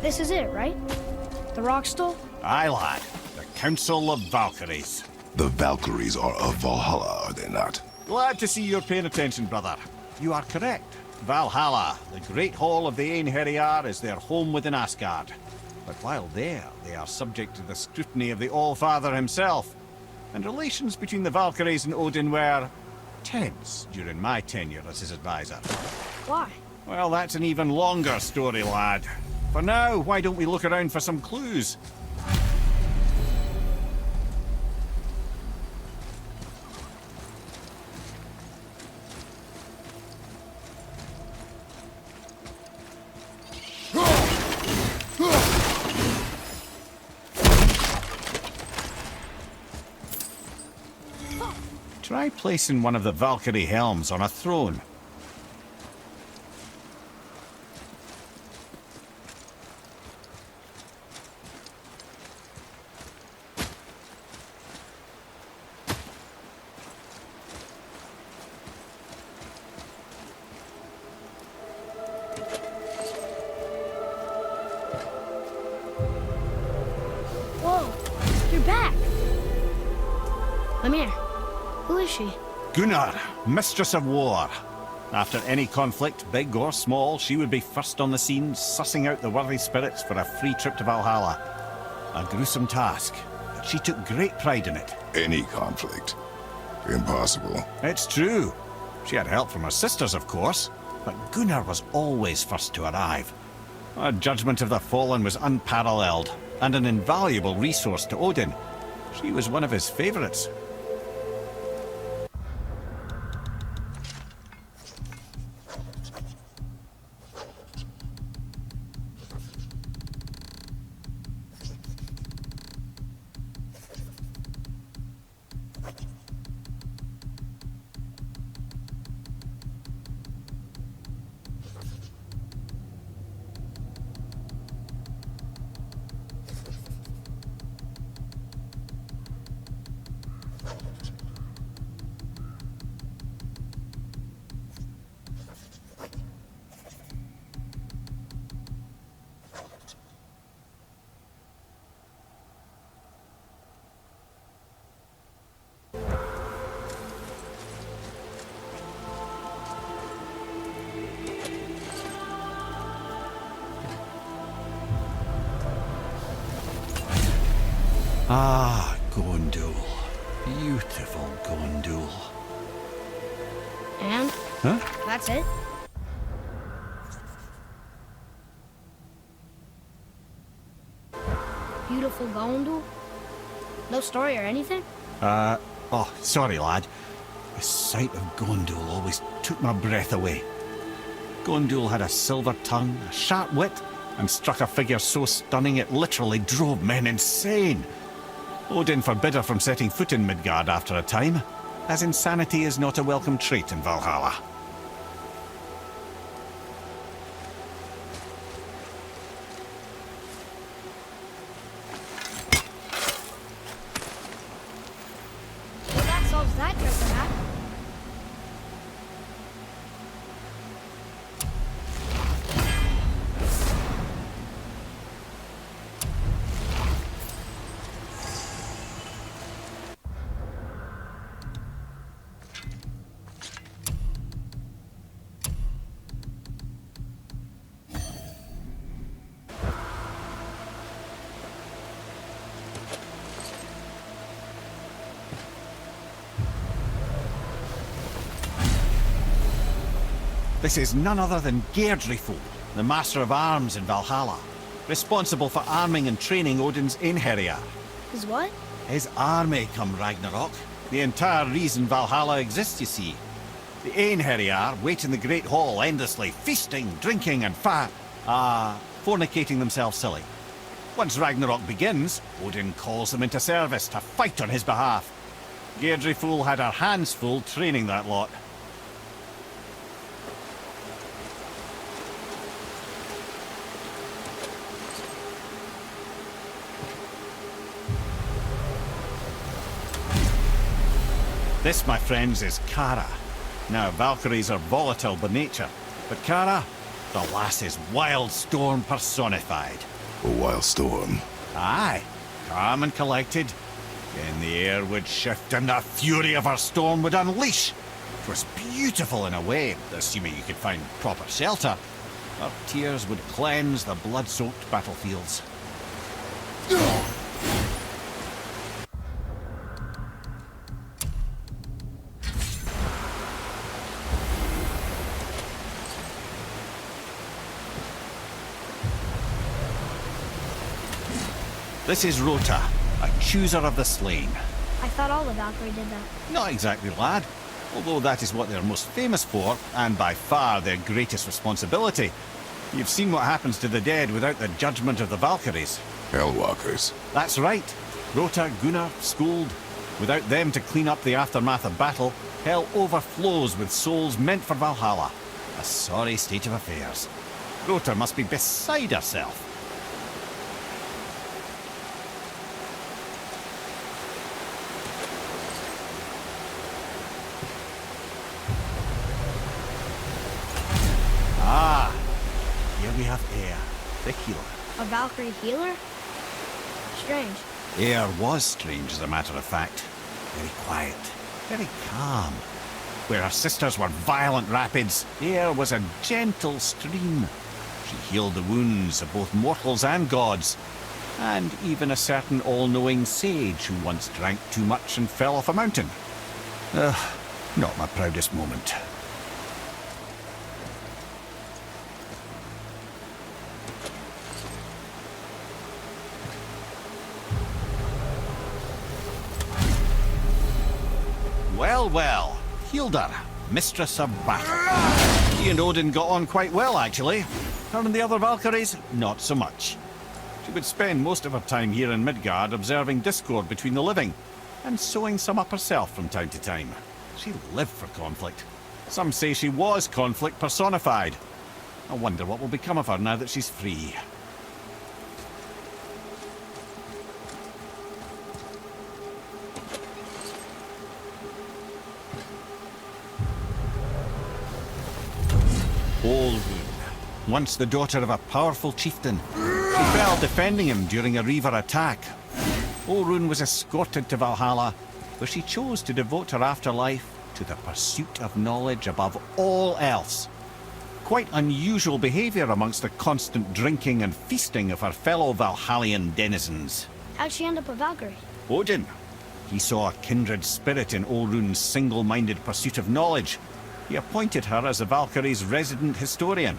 This is it, right? The rock stool? Aye, lad. The Council of Valkyries. The Valkyries are of Valhalla, are they not? Glad to see you're paying attention, brother. You are correct. Valhalla, the great hall of the Einherjar, is their home within Asgard. But while there, they are subject to the scrutiny of the All-Father himself. And relations between the Valkyries and Odin were tense during my tenure as his advisor. Why? Well, that's an even longer story, lad. For now, why don't we look around for some clues? Try placing one of the Valkyrie helms on a throne. Whoa, you're back. Lemire, who is she? Gunnar, Mistress of War. After any conflict, big or small, she would be first on the scene, sussing out the worthy spirits for a free trip to Valhalla. A gruesome task, but she took great pride in it. Any conflict. Impossible. It's true. She had help from her sisters, of course, but Gunnar was always first to arrive. Her judgment of the fallen was unparalleled, and an invaluable resource to Odin. She was one of his favorites. Ah, Gondul. Beautiful Gondul. And? Huh? That's it? Beautiful Gondul? No story or anything? Oh, sorry, lad. The sight of Gondul always took my breath away. Gondul had a silver tongue, a sharp wit, and struck a figure so stunning it literally drove men insane. Odin forbid her from setting foot in Midgard after a time, as insanity is not a welcome trait in Valhalla. Well, that solves that treasure map. This is none other than Geirdriful, the Master of Arms in Valhalla, responsible for arming and training Odin's Einherjar. Is what? His army come Ragnarok. The entire reason Valhalla exists, you see. The Einherjar wait in the Great Hall endlessly, feasting, drinking, and fornicating themselves silly. Once Ragnarok begins, Odin calls them into service to fight on his behalf. Geirdriful had her hands full training that lot. This, my friends, is Kara. Now, Valkyries are volatile by nature, but Kara, the lass is wild storm personified. a wild storm. Aye, calm and collected. Then the air would shift and the fury of her storm would unleash. It was beautiful in a way, assuming you could find proper shelter. Her tears would cleanse the blood-soaked battlefields. This is Rota, a chooser of the slain. I thought all the Valkyrie did that. Not exactly, lad. Although that is what they're most famous for, and by far their greatest responsibility. You've seen what happens to the dead without the judgment of the Valkyries. Hellwalkers. That's right. Rota, Gunnar, Skuld. Without them to clean up the aftermath of battle, hell overflows with souls meant for Valhalla. A sorry state of affairs. Rota must be beside herself. Ah, here we have Air, the healer. A Valkyrie healer? Strange. Air was strange, as a matter of fact. Very quiet, very calm. Where her sisters were violent rapids, Air was a gentle stream. She healed the wounds of both mortals and gods, and even a certain all-knowing sage who once drank too much and fell off a mountain. Not my proudest moment. Well, well, Hilda, mistress of battle. She and Odin got on quite well, actually. Her and the other Valkyries, not so much. She would spend most of her time here in Midgard observing discord between the living, and sewing some up herself from time to time. She lived for conflict. Some say she was conflict personified. I wonder what will become of her now that she's free. Olrun, once the daughter of a powerful chieftain. She fell defending him during a Reaver attack. Olrun was escorted to Valhalla, where she chose to devote her afterlife to the pursuit of knowledge above all else. Quite unusual behavior amongst the constant drinking and feasting of her fellow Valhallian denizens. How'd she end up a Valkyrie? Odin. He saw a kindred spirit in Olrun's single-minded pursuit of knowledge. He appointed her as the Valkyrie's resident historian.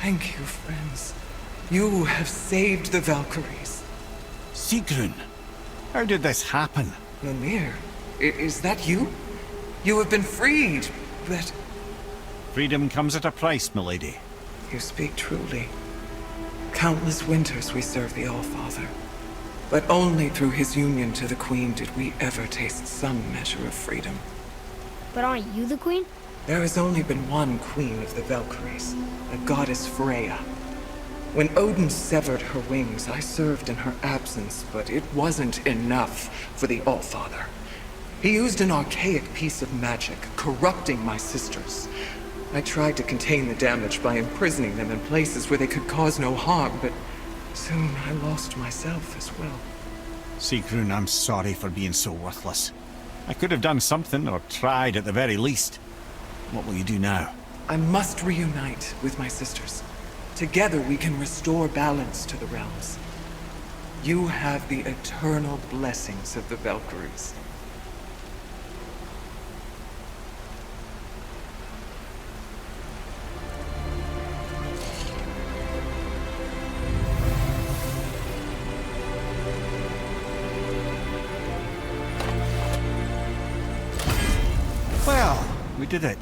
Thank you, friends. You have saved the Valkyries. Sigrun, how did this happen? Mimir, is that you? You have been freed, but... Freedom comes at a price, milady. You speak truly. Countless winters we served the All-Father. But only through his union to the Queen did we ever taste some measure of freedom. But aren't you the queen? There has only been one Queen of the Valkyries, the goddess Freya. When Odin severed her wings, I served in her absence, but it wasn't enough for the All-Father. He used an archaic piece of magic, corrupting my sisters. I tried to contain the damage by imprisoning them in places where they could cause no harm, but soon I lost myself as well. Sigrun, I'm sorry for being so worthless. I could have done something, or tried at the very least. What will you do now? I must reunite with my sisters. Together we can restore balance to the realms. You have the eternal blessings of the Valkyries. Well, we did it,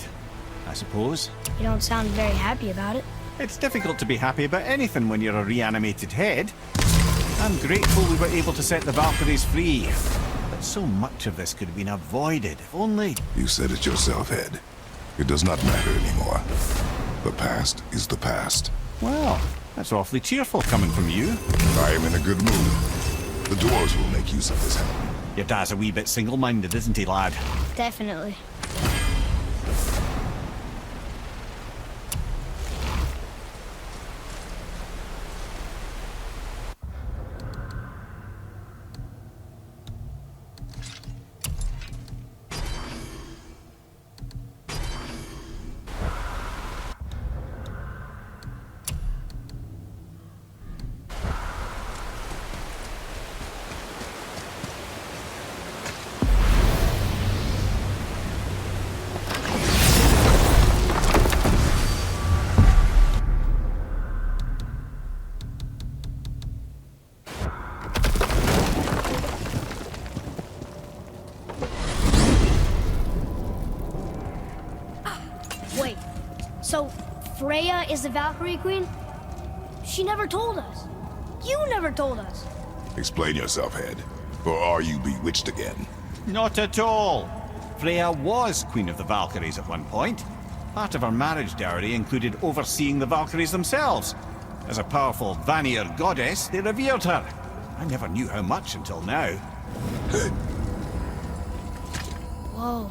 I suppose. You don't sound very happy about it. It's difficult to be happy about anything when you're a reanimated head. I'm grateful we were able to set the Valkyries free. But so much of this could have been avoided, if only... You said it yourself, Head. It does not matter anymore. The past is the past. Well, that's awfully cheerful coming from you. I am in a good mood. The dwarves will make use of this help. Your dad's a wee bit single-minded, isn't he, lad? Definitely. Wait, so Freya is the Valkyrie Queen? She never told us. You never told us. Explain yourself, Head. Or are you bewitched again? Not at all. Freya was Queen of the Valkyries at one point. Part of her marriage dowry included overseeing the Valkyries themselves. As a powerful Vanir goddess, they revered her. I never knew how much until now. Whoa.